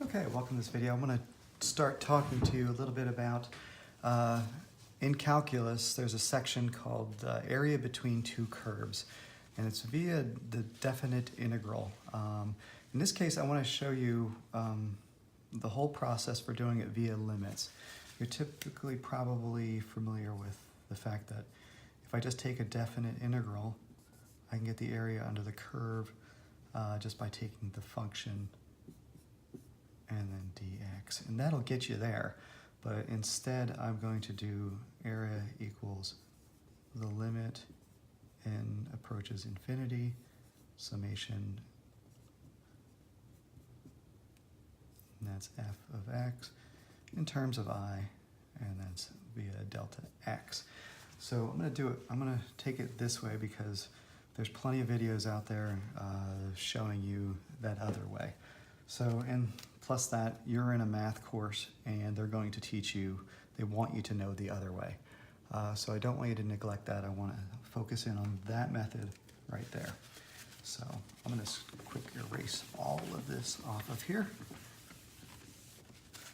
Okay, welcome to this video. I'm going to start talking to you a little bit about, in calculus, there's a section called area between two curves, and it's via the definite integral. In this case, I want to show you the whole process for doing it via limits. You're typically probably familiar with the fact that if I just take a definite integral, I can get the area under the curve just by taking the function and then dx, and that'll get you there. But instead, I'm going to do area equals the limit n approaches infinity, summation, and that's f of x in terms of I, and that's via delta x. So I'm going to take it this way because there's plenty of videos out there showing you that other way. So, and plus that, you're in a math course and they're going to teach you, they want you to know the other way. So I don't want you to neglect that. I want to focus in on that method right there. So I'm going to quick erase all of this off of here.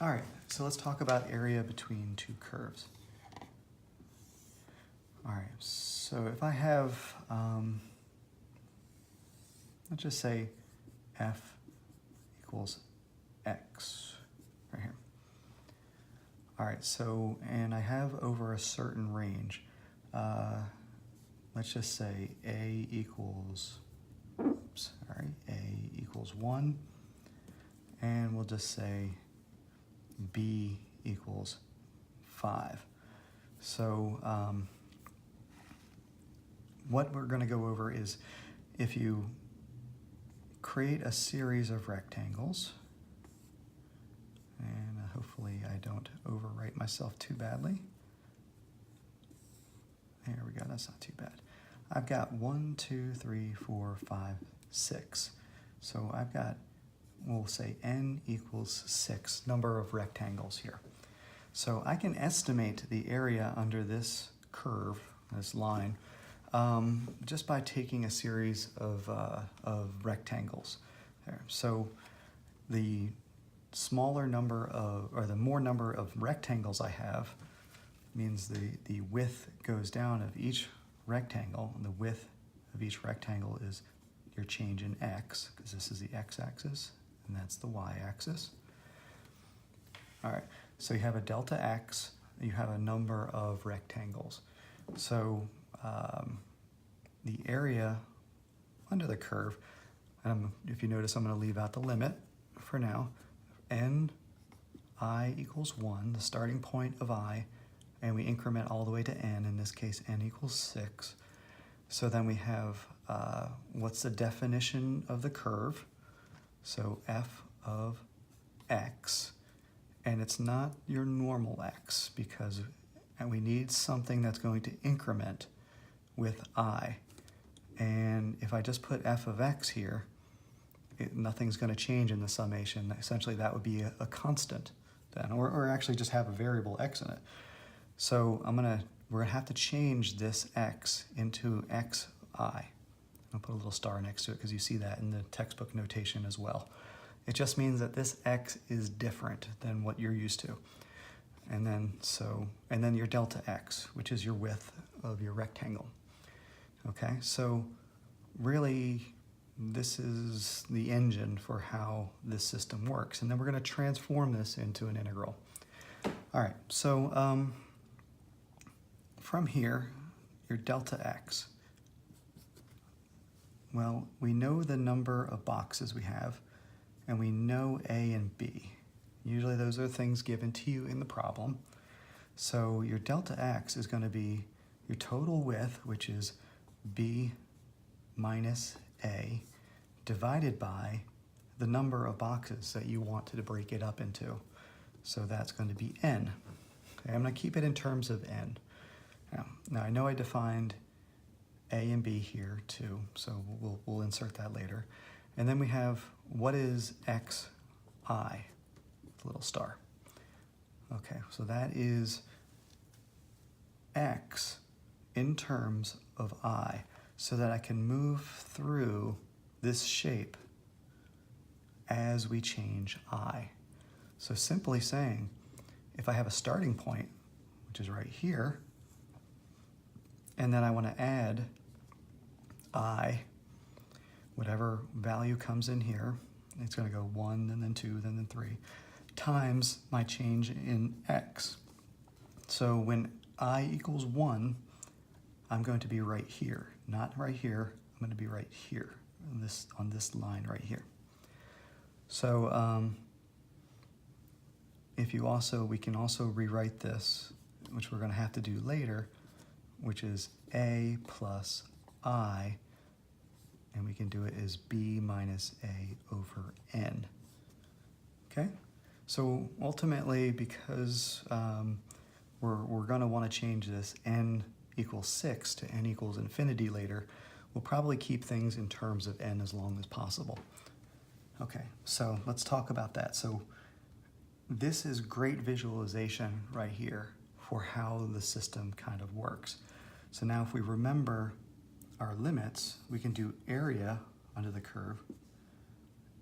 All right, so let's talk about area between two curves. All right, so if I have, let's just say f equals x right here. All right, so, and I have over a certain range. Let's just say a equals, a equals 1, and we'll just say b equals 5. So what we're going to go over is if you create a series of rectangles, and hopefully I don't overwrite myself too badly. There we go, that's not too bad. I've got 1, 2, 3, 4, 5, 6. So I've got, we'll say n equals 6 number of rectangles here. So I can estimate the area under this curve, this line, just by taking a series of rectangles there. So the smaller number of, or the more number of rectangles I have means the width goes down of each rectangle, and the width of each rectangle is your change in x, because this is the x-axis, and that's the y-axis. All right, so you have a delta x, you have a number of rectangles. So the area under the curve, if you notice, I'm going to leave out the limit for now. N I equals 1, the starting point of I, and we increment all the way to n, in this case n equals 6. So then we have, what's the definition of the curve? So f of x, and it's not your normal x, because we need something that's going to increment with I. And if I just put f of x here, nothing's going to change in the summation. Essentially, that would be a constant then, or actually just have a variable x in it. So we're going to have to change this x into xi. I'll put a little star next to it because you see that in the textbook notation as well. It just means that this x is different than what you're used to. And then your delta x, which is your width of your rectangle. Okay, so really, this is the engine for how this system works. And then we're going to transform this into an integral. All right, so from here, your delta x. Well, we know the number of boxes we have, and we know a and b. Usually those are things given to you in the problem. So your delta x is going to be your total width, which is b minus a, divided by the number of boxes that you want to break it up into. So that's going to be n. Okay, I'm going to keep it in terms of n. Now I know I defined a and b here too, so we'll insert that later. And then we have, what is xi? The little star. Okay, so that is x in terms of I, so that I can move through this shape as we change I. So simply saying, if I have a starting point, which is right here, and then I want to add I, whatever value comes in here, it's going to go 1, and then 2, and then 3, times my change in x. So when I equals 1, I'm going to be right here, not right here. I'm going to be right here on this line right here. So we can also rewrite this, which we're going to have to do later, which is a plus I, and we can do it as b minus a over n. Okay? So ultimately, because we're going to want to change this n equals 6 to n equals infinity later, we'll probably keep things in terms of n as long as possible. Okay, so let's talk about that. So this is great visualization right here for how the system kind of works. So now if we remember our limits, we can do area under the curve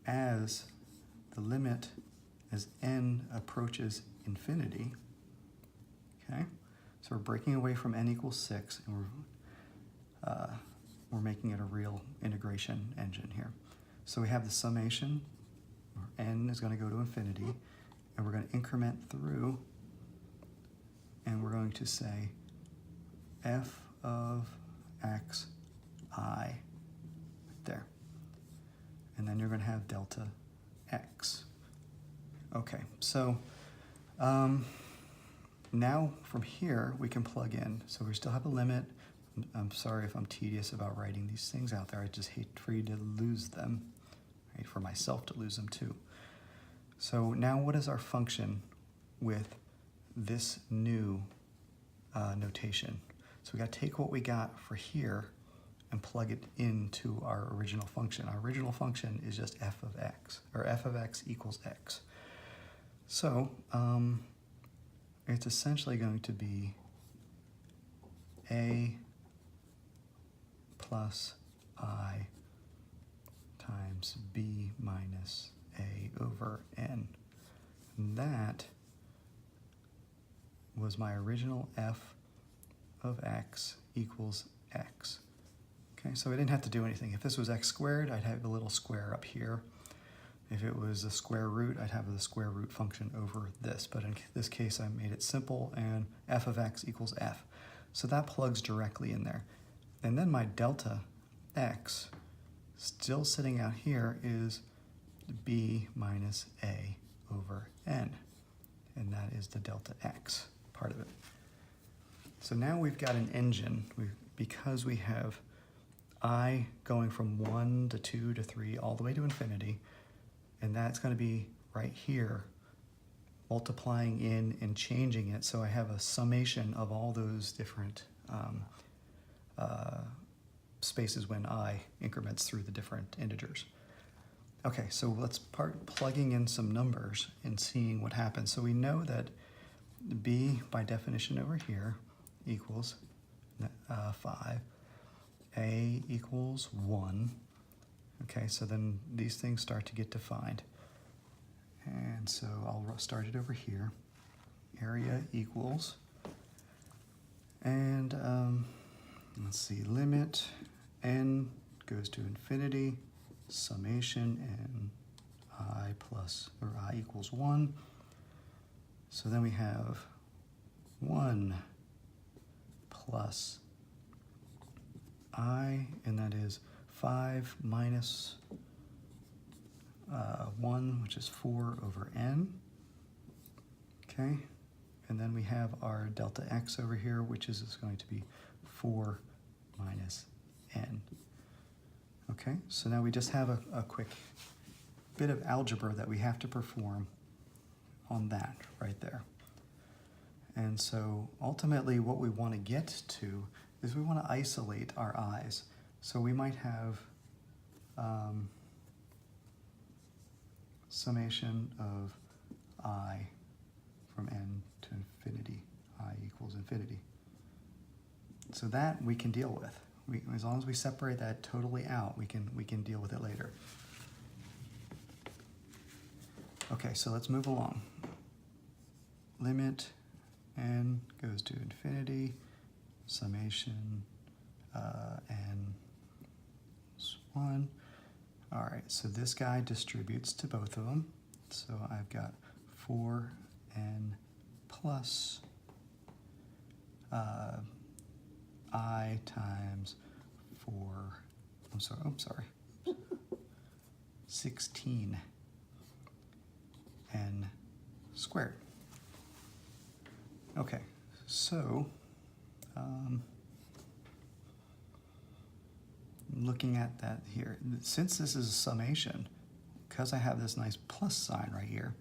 as the limit as n approaches infinity. Okay, so we're breaking away from n equals 6, and we're making it a real integration engine here. So we have the summation, where n is going to go to infinity, and we're going to increment through, and we're going to say f of x I, right there. And then you're going to have delta x. Okay, so now from here we can plug in. So we still have a limit. I'm sorry if I'm tedious about writing these things out there. I just hate for you to lose them, right? For myself to lose them too. So now what is our function with this new notation? So we got to take what we got for here and plug it into our original function. Our original function is just f of x, or f of x equals x. So it's essentially going to be a plus I times b minus a over n. And that was my original f of x equals x. Okay, so I didn't have to do anything. If this was x squared, I'd have a little square up here. If it was a square root, I'd have the square root function over this. But in this case, I made it simple, and f of x equals f. So that plugs directly in there. And then my delta x, still sitting out here, is b minus a over n. And that is the delta x part of it. So now we've got an engine, because we have I going from 1 to 2 to 3 all the way to infinity, and that's going to be right here, multiplying in and changing it. So I have a summation of all those different spaces when I increments through the different integers. Okay, so let's start plugging in some numbers and seeing what happens. So we know that b, by definition over here, equals 5. A equals 1. Okay, so then these things start to get defined. And so I'll start it over here. Area equals, and let's see, limit n goes to infinity, summation n I plus, or I equals 1. So then we have 1 plus I, and that is 5 minus 1, which is 4 over n. Okay, and then we have our delta x over here, which is going to be 4 minus n. Okay, so now we just have a quick bit of algebra that we have to perform on that right there. And so ultimately what we want to get to is we want to isolate our i's. So we might have summation of I from n to infinity, I equals infinity. So that we can deal with. As long as we separate that totally out, we can deal with it later. Okay, so let's move along. Limit n goes to infinity, summation n is 1. All right, so this guy distributes to both of them. So I've got 4n plus I times 16 n squared. Okay, so looking at that here, since this is a summation, because I have this nice plus sign right here,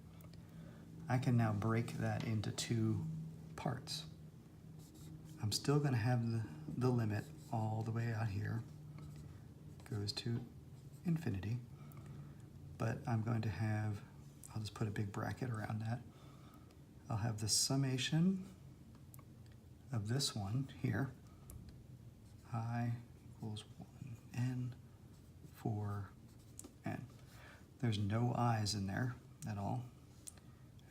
I can now break that into two parts. I'm still going to have the limit all the way out here, goes to infinity, but I'm going to have, I'll just put a big bracket around that. I'll have the summation of this one here, I equals 1n 4n. There's no i's in there at all.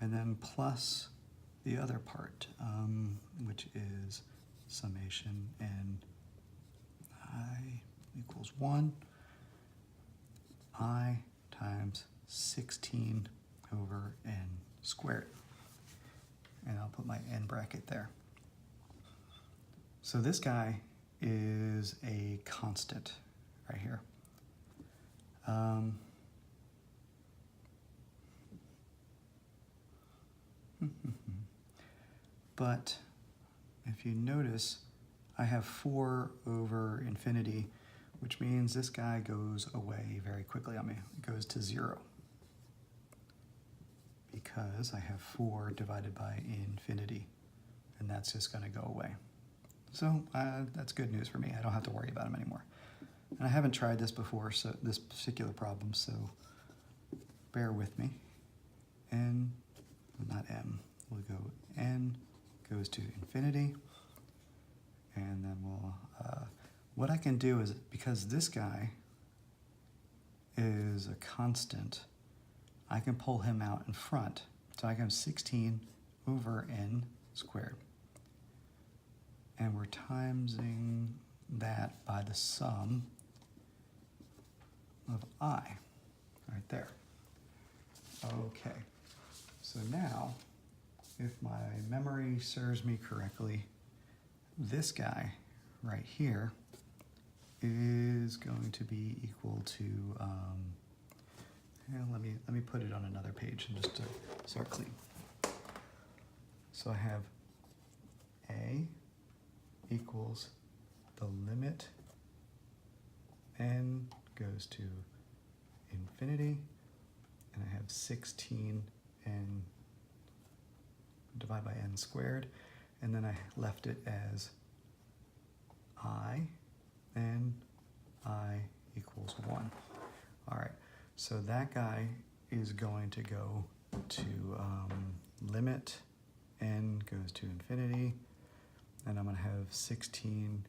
And then plus the other part, which is summation n I equals 1, I times 16 over n squared. And I'll put my n bracket there. So this guy is a constant right here. But if you notice, I have 4 over infinity, which means this guy goes away very quickly on me. It goes to 0 because I have 4 divided by infinity, and that's just going to go away. So that's good news for me. I don't have to worry about them anymore. And I haven't tried this before, so this particular problem, so bear with me. N, not m, we'll go n goes to infinity, and then we'll, what I can do is, because this guy is a constant, I can pull him out in front. So I can have 16 over n squared. And we're timesing that by the sum of I, right there. Okay, so now, if my memory serves me correctly, this guy right here is going to be equal to, let me put it on another page and just to start clean. So I have A equals the limit n goes to infinity, and I have 16 n divided by n squared, and then I left it as I, and I equals 1. All right, so that guy is going to go to limit n goes to infinity, and I'm going to have 16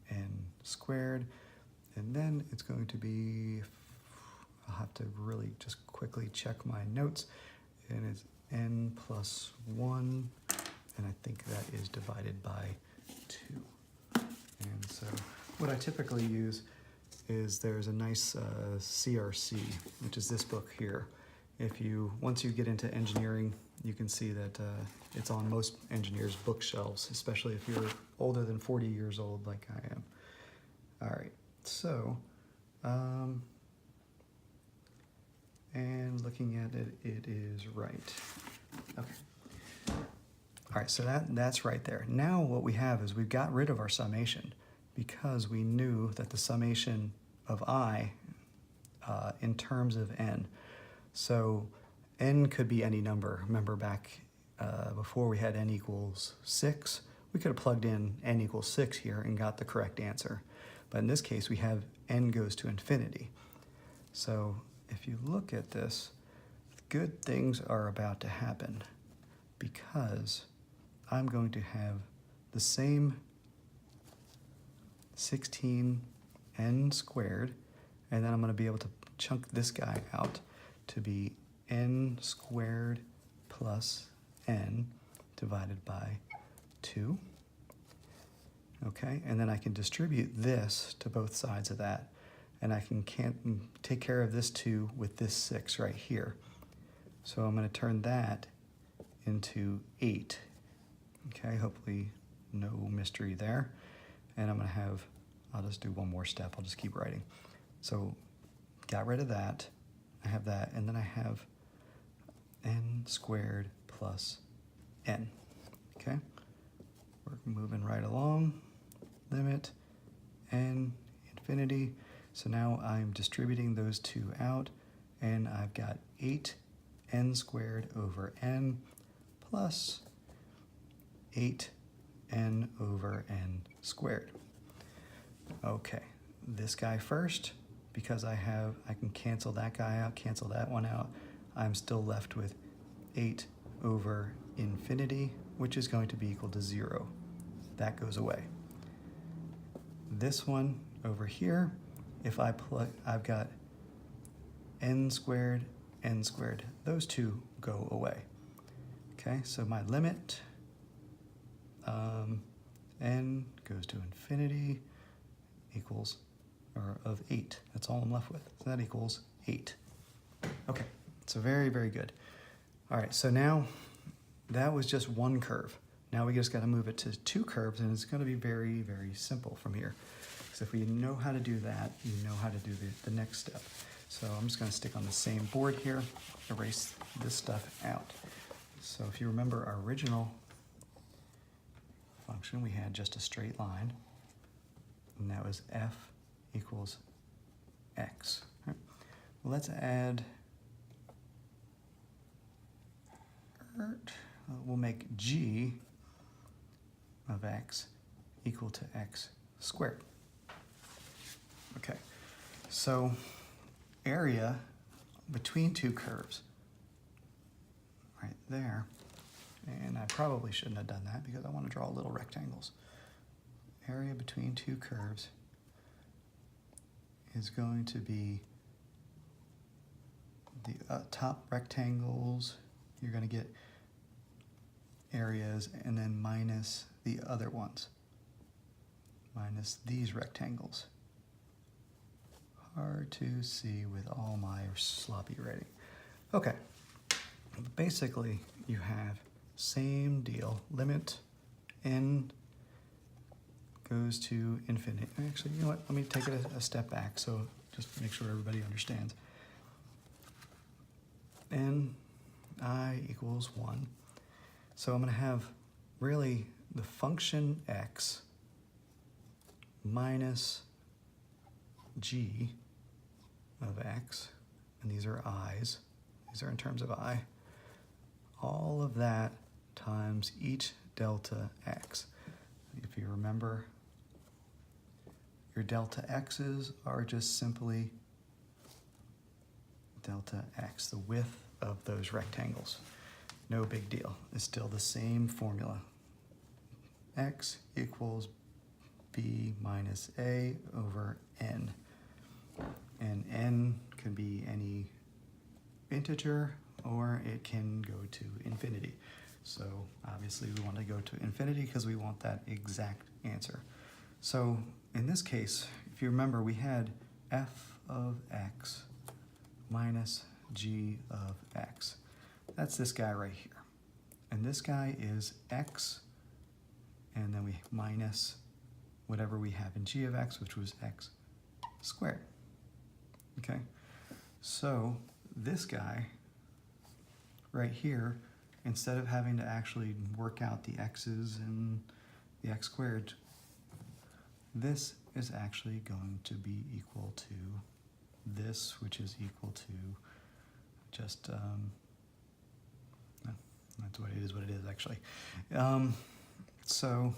n squared, and then it's going to be, I'll have to really just quickly check my notes, and it's n plus 1, and I think that is divided by 2. And so what I typically use is there's a nice CRC, which is this book here. Once you get into engineering, you can see that it's on most engineers' bookshelves, especially if you're older than 40 years old like I am. All right, so, and looking at it, it is right. Okay. All right, so that's right there. Now what we have is we've got rid of our summation because we knew that the summation of I in terms of n. So n could be any number. Remember back before we had n equals 6, we could have plugged in n equals 6 here and got the correct answer. But in this case, we have n goes to infinity. So if you look at this, good things are about to happen because I'm going to have the same 16 n squared, and then I'm going to be able to chunk this guy out to be n squared plus n divided by 2. Okay, and then I can distribute this to both sides of that, and I can take care of this 2 with this 6 right here. So I'm going to turn that into 8. Okay, hopefully no mystery there. And I'm going to have, I'll just do one more step, I'll just keep writing. So got rid of that, I have that, and then I have n squared plus n. Okay, we're moving right along. Limit n infinity. So now I'm distributing those 2 out, and I've got 8n squared over n plus 8n over n squared. Okay, this guy first, because I can cancel that guy out, cancel that one out. I'm still left with 8 over infinity, which is going to be equal to 0. That goes away. This one over here, if I plug, I've got n squared, n squared. Those 2 go away. Okay, so my limit, n goes to infinity equals, or of 8. That's all I'm left with. So that equals 8. Okay, so very, very good. All right, so now that was just one curve. Now we just got to move it to 2 curves, and it's going to be very, very simple from here. So if we know how to do that, you know how to do the next step. So I'm just going to stick on the same board here, erase this stuff out. So if you remember our original function, we had just a straight line, and that was f equals x. Right. Well, let's add, we'll make g of x equal to x squared. Okay, so area between 2 curves, right there, and I probably shouldn't have done that because I want to draw little rectangles. Area between 2 curves is going to be the top rectangles. You're going to get areas, and then minus the other ones, minus these rectangles. Hard to see with all my sloppy writing. Okay, basically you have same deal. Limit n goes to infinity. Actually, you know what? Let me take it a step back so just to make sure everybody understands. n(i) equals 1. So I'm going to have really the function x minus g of x, and these are i's, these are in terms of I, all of that times each delta x. If you remember, your delta x's are just simply delta x, the width of those rectangles. No big deal. It's still the same formula. X equals b minus a over n. And n can be any integer, or it can go to infinity. So obviously we want to go to infinity because we want that exact answer. So in this case, if you remember, we had f of x minus g of x. That's this guy right here. And this guy is x, and then we minus whatever we have in g of x, which was x squared. Okay, so this guy right here, instead of having to actually work out the x's and the x squared, this is actually going to be equal to this, which is equal to just, that's what it is actually. So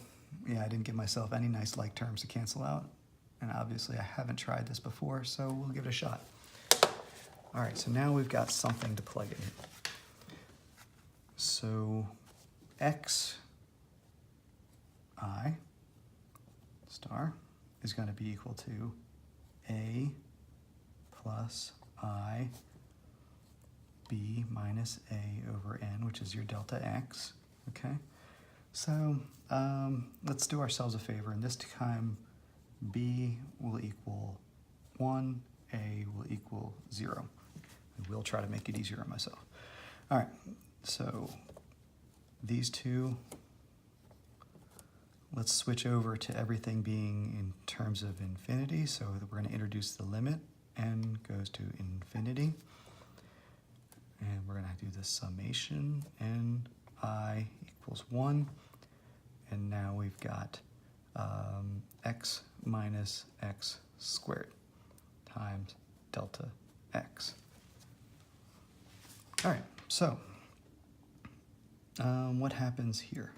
yeah, I didn't give myself any nice like terms to cancel out, and obviously I haven't tried this before, so we'll give it a shot. All right, so now we've got something to plug in. So x I star is going to be equal to a plus I b minus a over n, which is your delta x, okay? So let's do ourselves a favor, and this time b will equal 1, a will equal 0. I will try to make it easier on myself. All right, so these two, let's switch over to everything being in terms of infinity. So we're going to introduce the limit. N goes to infinity. And we're going to do the summation. N I equals 1. And now we've got x minus x squared times delta x. All right, so what happens here?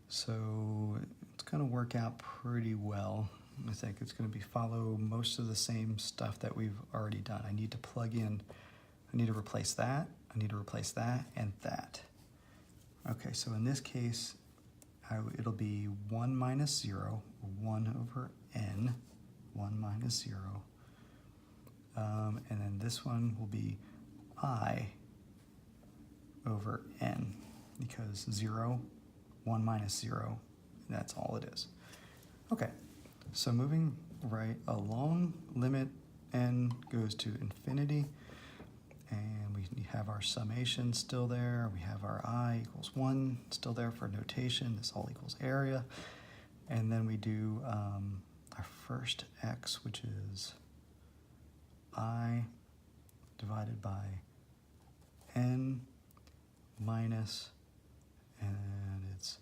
So it's going to work out pretty well. I think it's going to follow most of the same stuff that we've already done. I need to plug in, I need to replace that, I need to replace that, and that. Okay, so in this case, it'll be 1 minus 0, 1 over n, 1 minus 0. And then this one will be I over n, because 0, 1 minus 0, that's all it is. Okay, so moving right along, limit n goes to infinity, and we have our summation still there. We have our I equals 1 still there for notation. This all equals area. And then we do our first x, which is I divided by n minus, and it's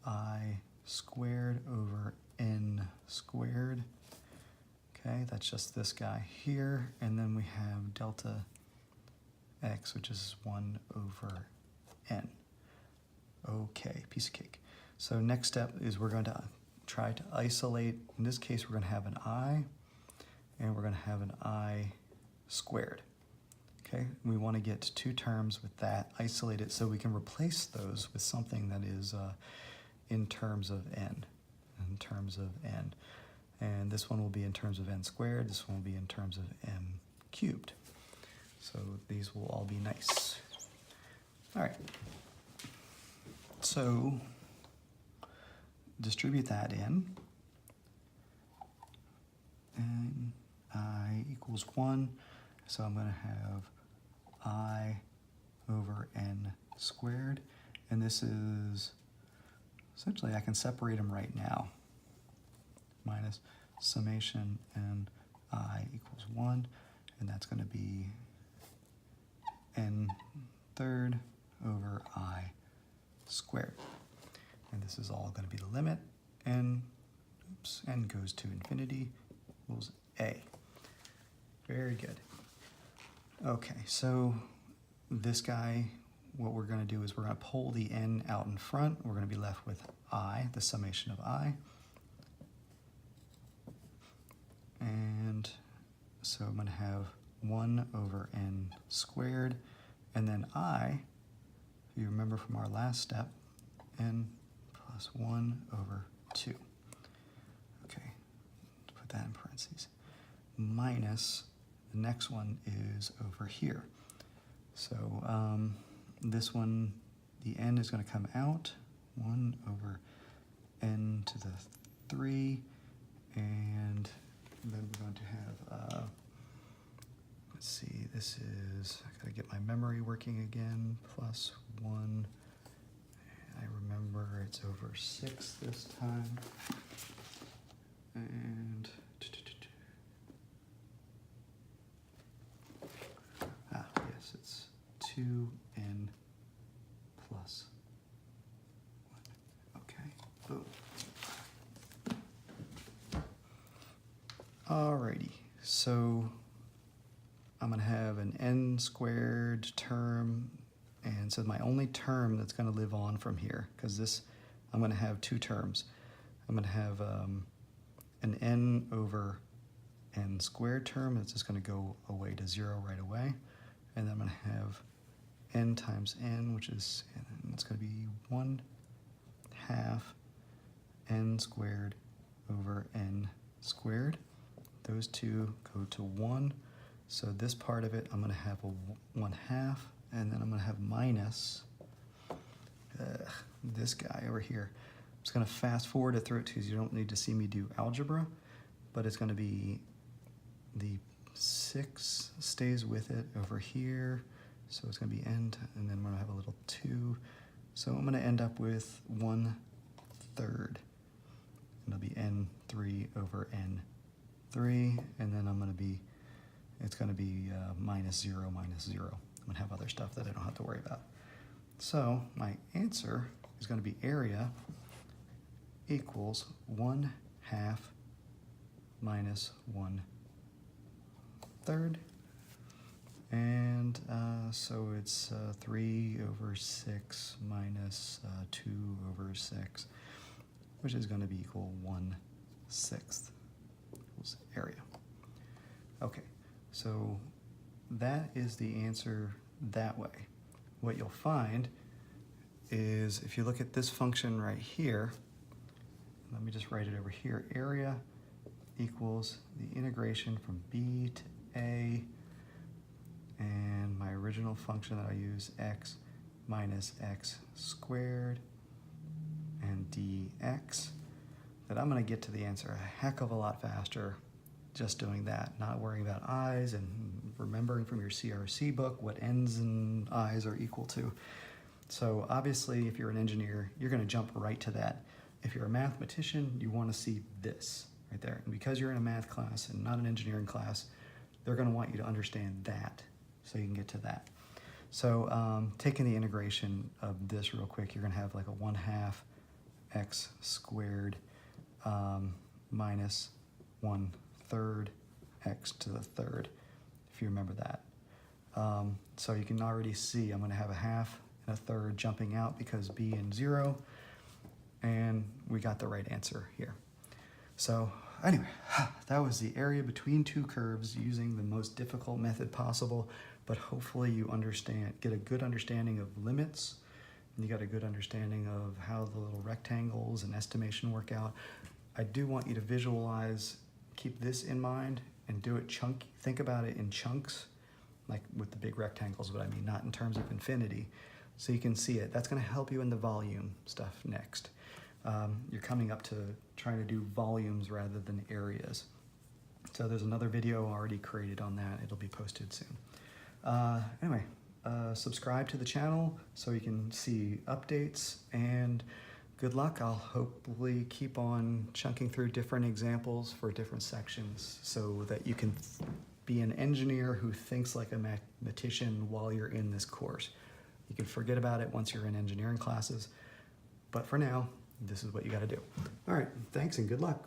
I squared over n squared. Okay, that's just this guy here. And then we have delta x, which is 1 over n. Okay, piece of cake. So next step is we're going to try to isolate. In this case, we're going to have an I, and we're going to have an I squared. Okay, we want to get two terms with that isolated so we can replace those with something that is in terms of n, in terms of n. And this one will be in terms of n squared, this one will be in terms of n cubed. So these will all be nice. All right, so distribute that in, and I equals 1, so I'm going to have I over n squared, and this is, essentially I can separate them right now, minus summation n I equals 1, and that's going to be n third over I squared. And this is all going to be the limit, and n goes to infinity equals a. Very good. Okay, so this guy, what we're going to do is we're going to pull the n out in front. We're going to be left with I, the summation of I. And so I'm going to have 1 over n squared, and then I, if you remember from our last step, n plus 1 over 2. Okay, put that in parentheses. Minus, the next one is over here. So this one, the n is going to come out, 1 over n to the 3, and then we're going to have, let's see, this is, I gotta get my memory working again, plus 1, I remember it's over 6 this time, and yes, it's 2n plus 1. Okay, boom. Alrighty, so I'm going to have an n squared term, and so my only term that's going to live on from here, because this, I'm going to have two terms. I'm going to have an n over n squared term that's just going to go away to 0 right away, and then I'm going to have n times n, which is, and it's going to be 1/2 n squared over n squared. Those two go to 1, So this part of it, I'm going to have a 1/2, and then I'm going to have minus this guy over here. I'm just going to fast forward it through it because you don't need to see me do algebra, but it's going to be the 6 stays with it over here, so it's going to be n, and then we're going to have a little 2. So I'm going to end up with 1/3. And it'll be n3 over n3, and then it's going to be minus 0, minus 0. I'm going to have other stuff that I don't have to worry about. So my answer is going to be area equals 1/2 minus 1/3. And so it's 3 over 6 minus 2 over 6, which is going to be equal 1/6 equals area. Okay, so that is the answer that way. What you'll find is if you look at this function right here, let me just write it over here, area equals the integration from b to a, and my original function that I use, x minus x squared and dx, that I'm going to get to the answer a heck of a lot faster just doing that, not worrying about i's and remembering from your CRC book what n's and i's are equal to. So obviously if you're an engineer, you're going to jump right to that. If you're a mathematician, you want to see this right there. And because you're in a math class and not an engineering class, they're going to want you to understand that so you can get to that. So taking the integration of this real quick, you're going to have like a 1/2 x squared minus 1/3 x to the third, if you remember that. So you can already see I'm going to have a 1/2 and a 1/3 jumping out because b and 0, and we got the right answer here. So anyway, that was the area between two curves using the most difficult method possible, but hopefully you get a good understanding of limits, and you got a good understanding of how the little rectangles and estimation work out. I do want you to visualize, keep this in mind, and do it chunky. Think about it in chunks, like with the big rectangles, but I mean not in terms of infinity, so you can see it. That's going to help you in the volume stuff next. You're coming up to trying to do volumes rather than areas. So there's another video already created on that. It'll be posted soon. Anyway, subscribe to the channel so you can see updates, and good luck. I'll hopefully keep on chunking through different examples for different sections so that you can be an engineer who thinks like a mathematician while you're in this course. You can forget about it once you're in engineering classes, but for now, this is what you got to do. All right, thanks and good luck.